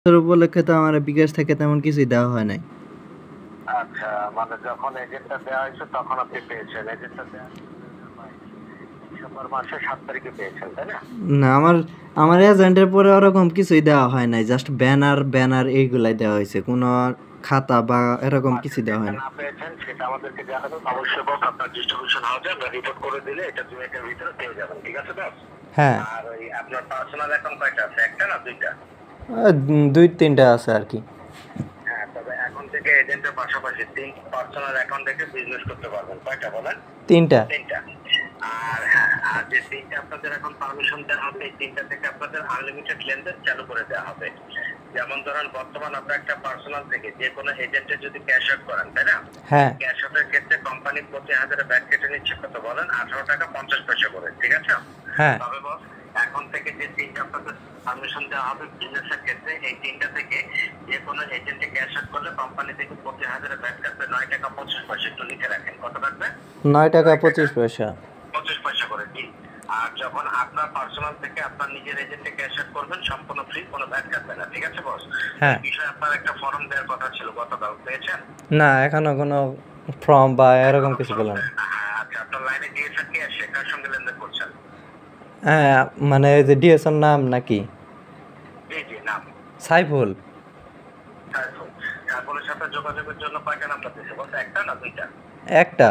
উপলক্ষে তো আমার বিকাশ থেকে তেমন কিছুই দেওয়া হয় নাই। আচ্ছা, মানে যখন এজেন্টটা দেওয়া হয়েছে তখন আপনি পেয়েছেন। এজেন্টটা দেওয়া ডিসেম্বর মাসের 7 তারিখে পেয়েছেন, তাই না? না, আমার এজেন্টের পরে ওরকম কিছুই দেওয়া হয় নাই, জাস্ট ব্যানার এইগুলাই দেওয়া হয়েছে, কোনো খাতা বা এরকম কিছু দেওয়া হয় না। না পেয়েছেন সেটা আমাদেরকে জানাবেন অবশ্যই। বস আপনার ডিস্ট্রিবিউশন হাউসে আমরা রিপোর্ট করে দিলে এটা 2 এর ভিতরে পেয়ে যাবেন, ঠিক আছে বস? হ্যাঁ। আর ওই আপনার পার্সোনাল অ্যাকাউন্ট কয়টা আছে? একটা না দুইটা? 2-3টা আছে আর কি। হ্যাঁ, তবে এখন থেকে এজেন্টের পাশাপাশি 3 পার্সোনাল অ্যাকাউন্ট থেকে বিজনেস করতে পারবেন। কয়টা বলেন? 3টা। আর হ্যাঁ, আর যে 3টা আপনাদের এখন পারমিশন দেওয়া হবে, এই 3টা থেকে আপনাদের আনলিমিটেড লেনদেন চালু করে দেওয়া হবে। যেমন ধরেন বর্তমান আপনার একটা পার্সোনাল থেকে যে কোনো এজেন্টে যদি ক্যাশ আউট করেন, তাই না? হ্যাঁ। ক্যাশ আউটের ক্ষেত্রে কোম্পানি প্রতি 1000 ব্যাট কেটে নিচ্ছে কত বলেন? 18 টাকা 50 পয়সা করে, ঠিক আছে? হ্যাঁ। তবে বস এখন থেকে যে 3টা আপনাদের পারমিশন দেওয়া হবে বিজনেসের ক্ষেত্রে, এই 3টা থেকে যে কোনো এজেন্টে ক্যাশ আউট করলে কোম্পানি থেকে প্রতি 1000 ব্যাট কাটবে 9 টাকা 25 পয়সা। একটু লিখে রাখেন, কত কাটবে? 9 টাকা 25 পয়সা। 25 পয়সা করে, ঠিক। আর যখন আপনার পার্সোনাল থেকে আপনার নিজের এজেন্টে ক্যাশ আউট করবেন সম্পূর্ণ ফ্রি, কোনো ব্যাট কাটবে না, ঠিক আছে বস? হ্যাঁ। বিষয়ে আপনার একটা ফর্ম দেওয়ার কথা ছিল, গতকাল পেয়েছেন? না, এখনো কোনো ফর্ম বা এরকম কিছু বললাম। আচ্ছা, আপনার লাইনে ডিএসআর কি আসে? কার সঙ্গে লেনদেন করছেন? হ্যাঁ, মানে যে ডিএসএর নাম নাকি? জি নাম সাইফুল। সাইফুলের সাথে যোগাযোগের জন্য কয়টা নাম্বার দিয়েছে বলতে? একটা না দুইটা? একটা।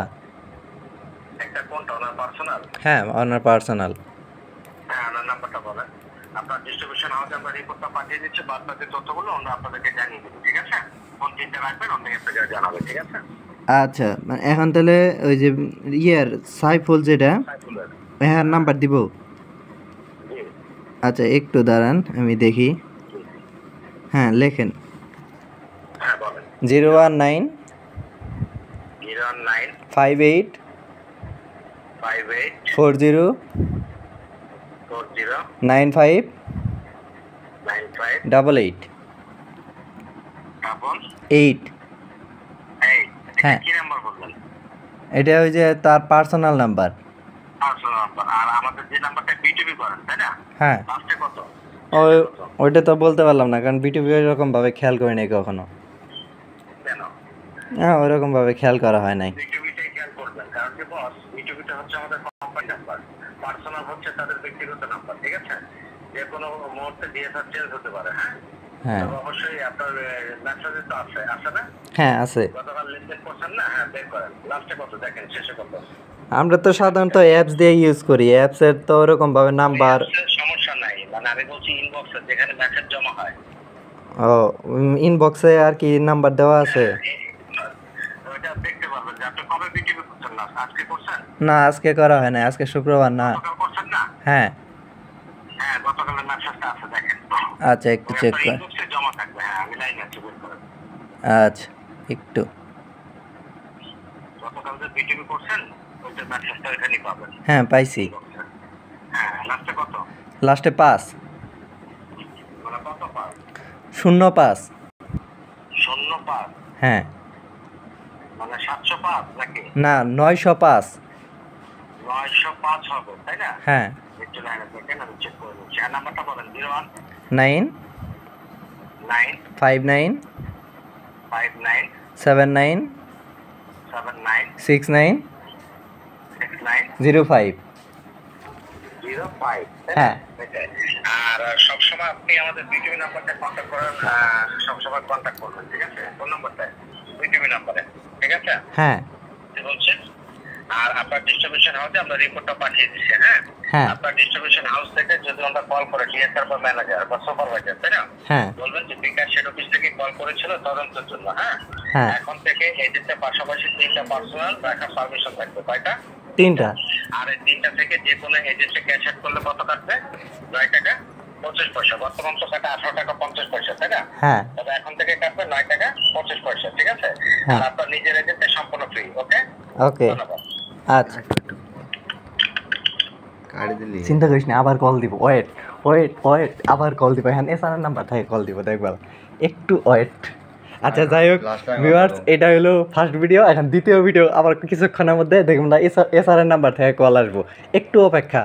একটা কোনটা? ওনার পার্সোনাল? হ্যাঁ, ওনার পার্সোনাল। হ্যাঁ, ওনার নাম্বারটা বলেন। আপনার ডিস্ট্রিবিউশন হাউসে আমরা রিপোর্টটা পাঠিয়ে দিচ্ছি, বাদ বাকি তথ্যগুলো আমরা আপনাদেরকে জানিয়ে দেবো, ঠিক আছে? কোন চিন্তা রাখবেন অন্য আপনাকে জানাবে, ঠিক আছে? আচ্ছা, এখন তাহলে ওই যে সাইফুল যেটা, হ্যাঁ নাম্বার দিব। আচ্ছা, একটু দাঁড়ান আমি দেখি। হ্যাঁ, লেখেন। হ্যাঁ বলেন। 019 58 40 95 88 8। হ্যাঁ, কি নাম্বার বলবেন? এটা ওই যে তার পার্সোনাল নাম্বার। Personal number. আর আমাদের যে নাম্বারটা বিটিভি করেন, তাই না? হ্যাঁ। লাস্টে কত? ওইটা তো বলতে পারলাম না, কারণ বিটিভি ওইরকম ভাবে খেয়াল করি নাই কখনো। কেন? হ্যাঁ, ওইরকম ভাবে খেয়াল করা হয় নাই। বিটিভিটাই খেয়াল করবেন, কারণ কি বস, বিটিভিটা হচ্ছে আমাদের কোম্পানি নাম্বার, পার্সোনাল হচ্ছে তাদের ব্যক্তিগত নাম্বার, ঠিক আছে? যে কোনো মুহূর্তে ডিএসআর চেঞ্জ হতে পারে। হ্যাঁ। হ্যাঁ। অবশ্যই আপনার মেসেজে তো আছে না? হ্যাঁ, আছে। গতকাল লেনদেন করছেন না? হ্যাঁ, বের করেন। লাস্টে কত দেখেন, শেষে কত? আমরা তো সাধারণত অ্যাপস দিয়ে ইউজ করি, অ্যাপসের তো ওরকম ভাবে নাম্বার। সমস্যা নাই, মানে আমি বলছি ইনবক্সে যেখানে মেসেজ জমা হয়। ও, ইনবক্সে আর কি নাম্বার দেওয়া আছে? ওইটা দেখতে পারবেন যে আপনি কবে বিটিভি করছেন। না আজকে করছেন? না, আজকে করা হয় না, আজকে শুক্রবার না। গতকাল করছেন না? হ্যাঁ। হ্যাঁ, গতকালের মেসেজটা আছে, দেখেন। আচ্ছা, একটু চেক কর। ইনবক্সে জমা থাকবে। হ্যাঁ, আমি লাইনে আছি, বের করেন। আচ্ছা, একটু। গতকাল যে বিটিভি করছেন ওইটার মেসেজটা এখানেই পাবেন। হ্যাঁ, পাইছি। হ্যাঁ, লাস্টে কত? লাস্টে 5। মানে কত 5? 05। 05? হ্যাঁ। মানে 705 নাকি? না, 905। 905 হবে, তাই না? হ্যাঁ। একটু লাইনে থাকেন, আমি চেক করে নিচ্ছি। আর নাম্বারটা বলেন। 01 9 9 59 59 79 79 69 69 05। 05। হ্যাঁ। আর সবসময় আপনি আমাদের বিটিভি নাম্বারটা কন্ট্যাক্ট করেন, সবসময় কন্ট্যাক্ট করবেন, ঠিক আছে? ফোন নাম্বারটা বিটিভি নাম্বারে, ঠিক আছে? হ্যাঁ। ঠিক বলছেন। আর আপনার ডিস্ট্রিবিউশন হাউসে আমরা রিপোর্টটা পাঠিয়ে দিচ্ছি। হ্যাঁ। হ্যাঁ। আপনার ডিস্ট্রিবিউশন হাউস থেকে যদি আমরা কল করে ডিএসআর বা ম্যানেজার বা সুপারভাইজার, তাই না? হ্যাঁ। বলবেন যে বিকাশ হেড অফিস থেকে কল করেছিল তদন্তের জন্য। হ্যাঁ। হ্যাঁ। এখন থেকে এজেন্টের পাশাপাশি 3টা পার্সোনাল রাখার পারমিশন থাকবে। কয়টা? 3টা। আর এই 3টা থেকে যে কোনো এজেন্টে ক্যাশ আউট করলে কত কাটবে? 9 টাকা 25 পয়সা। বর্তমান তো কাটে 18 টাকা 50 পয়সা, তাই না? হ্যাঁ। তবে এখন থেকে কাটবে 9 টাকা 25 পয়সা, ঠিক আছে? হ্যাঁ। আর আপনার নিজের এজেন্টে সম্পূর্ণ ফ্রি। ওকে? ওকে। আচ্ছা, চিন্তা করিস না, আবার কল দিব। ওয়েট, আবার কল দিব। হ্যাঁ, এসআর নাম্বার থেকে কল দিব, দেখবার একটু ওয়েট। আচ্ছা, যাই হোক ভিউয়ার্স, এটা হলো ফার্স্ট ভিডিও। এখন দ্বিতীয় ভিডিও আবার কিছুক্ষণের মধ্যে দেখুন না, এসআর নাম্বার থেকে কল আসবো, একটু অপেক্ষা।